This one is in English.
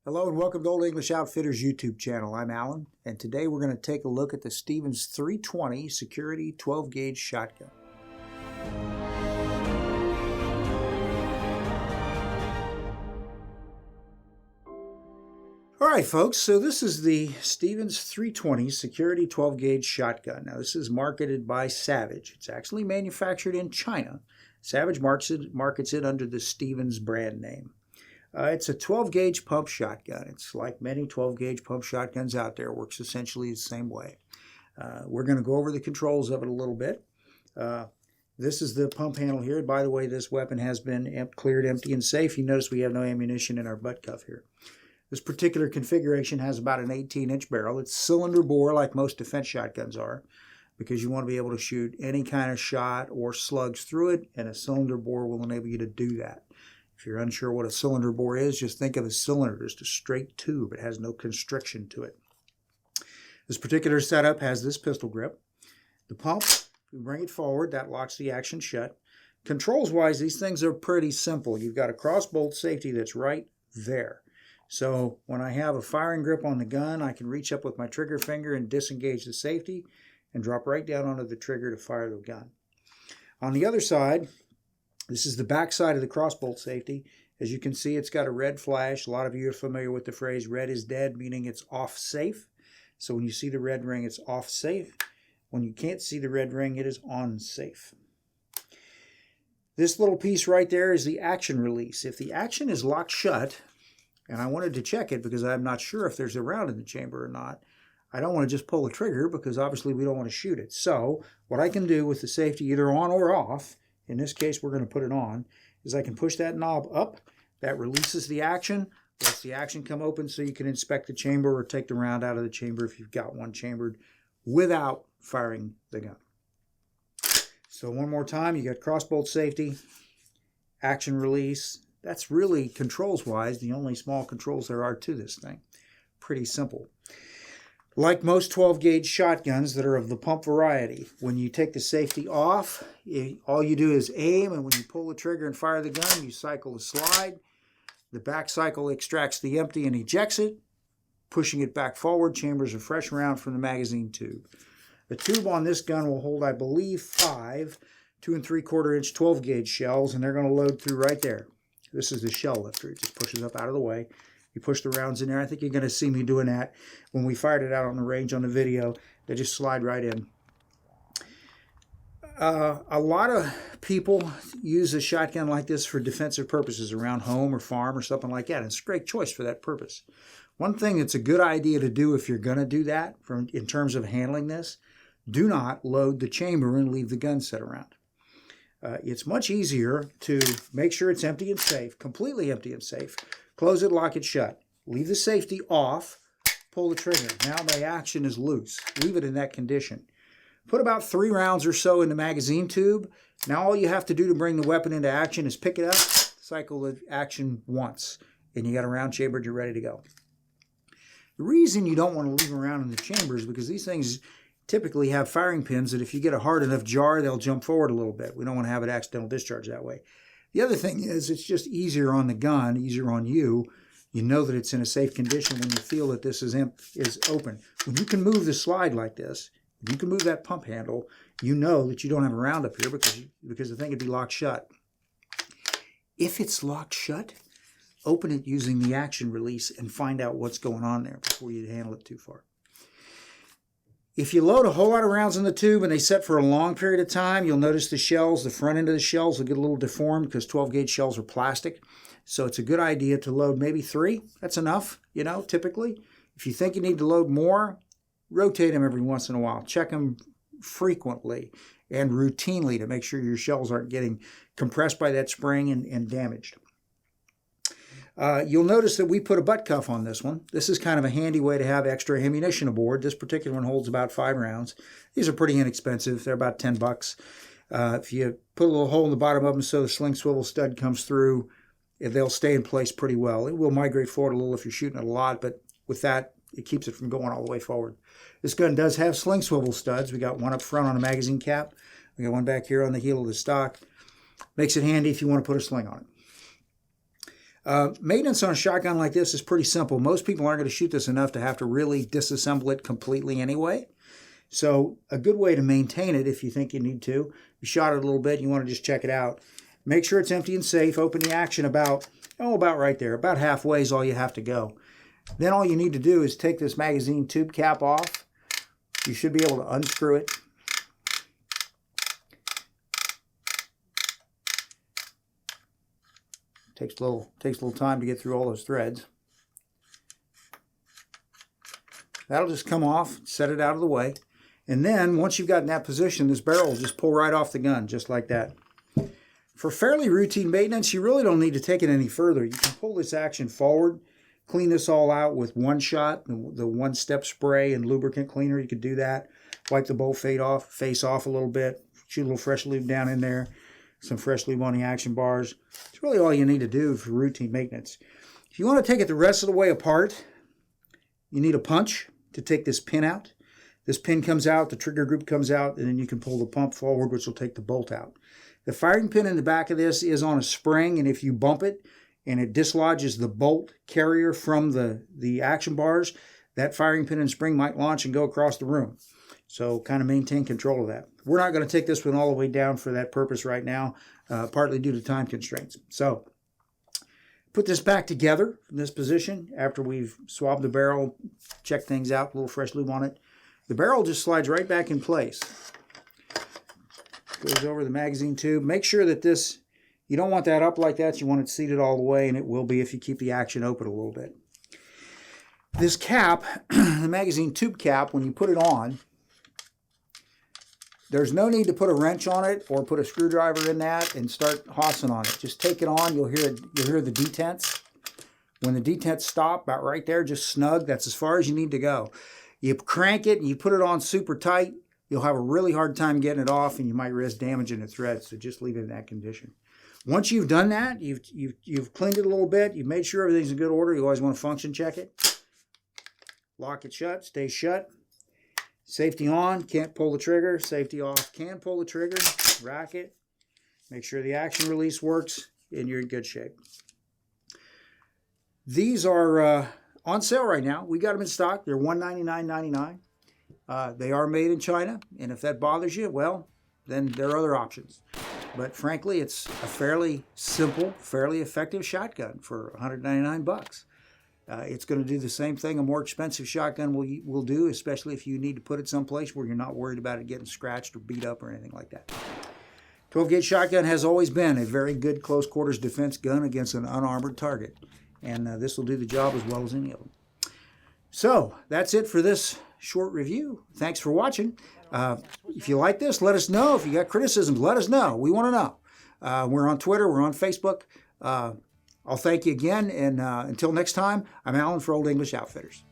Hello and welcome to Old English Outfitters YouTube channel. I'm Alan, and today we're going to take a look at the Stevens 320 Security 12 Gauge Shotgun. Alright folks, so this is the Stevens 320 Security 12 Gauge Shotgun. Now this is marketed by Savage. It's actually manufactured in China. Savage markets it under the Stevens brand name. It's a 12 gauge pump shotgun. It's like many 12 gauge pump shotguns out there. It works essentially the same way. We're going to go over the controls of it a little bit. This is the pump handle here. By the way, this weapon has been cleared empty and safe. You notice we have no ammunition in our butt cuff here. This particular configuration has about an 18-inch barrel. It's cylinder bore like most defense shotguns are, because you want to be able to shoot any kind of shot or slugs through it, and a cylinder bore will enable you to do that. If you're unsure what a cylinder bore is, just think of a cylinder, just a straight tube. It has no constriction to it. This particular setup has this pistol grip. The pump, we bring it forward, that locks the action shut. Controls-wise, these things are pretty simple. You've got a crossbolt safety that's right there. So when I have a firing grip on the gun, I can reach up with my trigger finger and disengage the safety and drop right down onto the trigger to fire the gun. On the other side, this is the back side of the crossbolt safety. As you can see, it's got a red flash. A lot of you are familiar with the phrase red is dead, meaning it's off safe. So when you see the red ring, it's off safe. When you can't see the red ring, it is on safe. This little piece right there is the action release. If the action is locked shut, and I wanted to check it because I'm not sure if there's a round in the chamber or not, I don't want to just pull the trigger because obviously we don't want to shoot it. So what I can do with the safety either on or off, in this case we're going to put it on, is I can push that knob up. That releases the action, lets the action come open so you can inspect the chamber or take the round out of the chamber if you've got one chambered without firing the gun. So one more time, you got crossbolt safety, action release. That's really, controls-wise, the only small controls there are to this thing. Pretty simple. Like most 12-gauge shotguns that are of the pump variety, when you take the safety off, all you do is aim, and when you pull the trigger and fire the gun, you cycle the slide. The back cycle extracts the empty and ejects it, pushing it back forward. Chambers a fresh round from the magazine tube. The tube on this gun will hold, I believe, 5 2 3/4 inch 12-gauge shells, and they're going to load through right there. This is the shell lifter. It just pushes up out of the way. You push the rounds in there. I think you're going to see me doing that when we fired it out on the range on the video. They just slide right in. A lot of people use a shotgun like this for defensive purposes around home or farm or something like that. And it's a great choice for that purpose. One thing that's a good idea to do if you're going to do that in terms of handling this, do not load the chamber and leave the gun set around. It's much easier to make sure it's empty and safe, completely empty and safe. Close it, lock it shut. Leave the safety off, pull the trigger. Now the action is loose. Leave it in that condition. Put about 3 rounds or so in the magazine tube. Now all you have to do to bring the weapon into action is pick it up, cycle the action once, and you got a round chambered, you're ready to go. The reason you don't want to leave them around in the chamber is because these things typically have firing pins that if you get a hard enough jar, they'll jump forward a little bit. We don't want to have an accidental discharge that way. The other thing is it's just easier on the gun, easier on you. You know that it's in a safe condition when you feel that this is open. When you can move the slide like this, when you can move that pump handle, you know that you don't have a round up here because the thing would be locked shut. If it's locked shut, open it using the action release and find out what's going on there before you handle it too far. If you load a whole lot of rounds in the tube and they set for a long period of time, you'll notice the shells, the front end of the shells will get a little deformed because 12-gauge shells are plastic. So it's a good idea to load maybe 3. That's enough, typically. If you think you need to load more, rotate them every once in a while. Check them frequently and routinely to make sure your shells aren't getting compressed by that spring and damaged. You'll notice that we put a butt cuff on this one. This is kind of a handy way to have extra ammunition aboard. This particular one holds about 5 rounds. These are pretty inexpensive. They're about $10. If you put a little hole in the bottom of them so the sling swivel stud comes through, they'll stay in place pretty well. It will migrate forward a little if you're shooting it a lot, but with that, it keeps it from going all the way forward. This gun does have sling swivel studs. We got one up front on a magazine cap. We got one back here on the heel of the stock. Makes it handy if you want to put a sling on it. Maintenance on a shotgun like this is pretty simple. Most people aren't going to shoot this enough to have to really disassemble it completely anyway. So a good way to maintain it, if you think you need to, you shot it a little bit, you want to just check it out. Make sure it's empty and safe. Open the action about right there. About halfway is all you have to go. Then all you need to do is take this magazine tube cap off. You should be able to unscrew it. Takes a little time to get through all those threads. That'll just come off, set it out of the way. And then once you've got in that position, this barrel will just pull right off the gun, just like that. For fairly routine maintenance, you really don't need to take it any further. You can pull this action forward, clean this all out with one shot, the one-step spray and lubricant cleaner. You could do that. Wipe the bolt face off a little bit. Shoot a little fresh lube down in there. Some fresh lube on the action bars. It's really all you need to do for routine maintenance. If you want to take it the rest of the way apart, you need a punch to take this pin out. This pin comes out, the trigger group comes out, and then you can pull the pump forward, which will take the bolt out. The firing pin in the back of this is on a spring, and if you bump it and it dislodges the bolt carrier from the action bars, that firing pin and spring might launch and go across the room. So kind of maintain control of that. We're not going to take this one all the way down for that purpose right now, partly due to time constraints. So put this back together in this position after we've swabbed the barrel, checked things out, a little fresh lube on it. The barrel just slides right back in place. Goes over the magazine tube. Make sure that this, you don't want that up like that. You want it seated all the way, and it will be if you keep the action open a little bit. This cap, the magazine tube cap, when you put it on, there's no need to put a wrench on it or put a screwdriver in that and start hossing on it. Just take it on. You'll hear the detents. When the detents stop, about right there, just snug. That's as far as you need to go. You crank it and you put it on super tight, you'll have a really hard time getting it off, and you might risk damaging the thread. So just leave it in that condition. Once you've done that, you've cleaned it a little bit, you've made sure everything's in good order. You always want to function check it. Lock it shut, stay shut. Safety on, can't pull the trigger. Safety off, can pull the trigger. Rack it. Make sure the action release works, and you're in good shape. These are on sale right now. We got them in stock. They're $199.99. They are made in China, and if that bothers you, well, then there are other options. But frankly, it's a fairly simple, fairly effective shotgun for $199. It's going to do the same thing a more expensive shotgun will do, especially if you need to put it someplace where you're not worried about it getting scratched or beat up or anything like that. 12-gauge shotgun has always been a very good close quarters defense gun against an unarmored target, and this will do the job as well as any of them. So that's it for this short review. Thanks for watching. If you like this, let us know. If you got criticisms, let us know. We want to know. We're on Twitter. We're on Facebook. I'll thank you again, and until next time, I'm Alan for Old English Outfitters.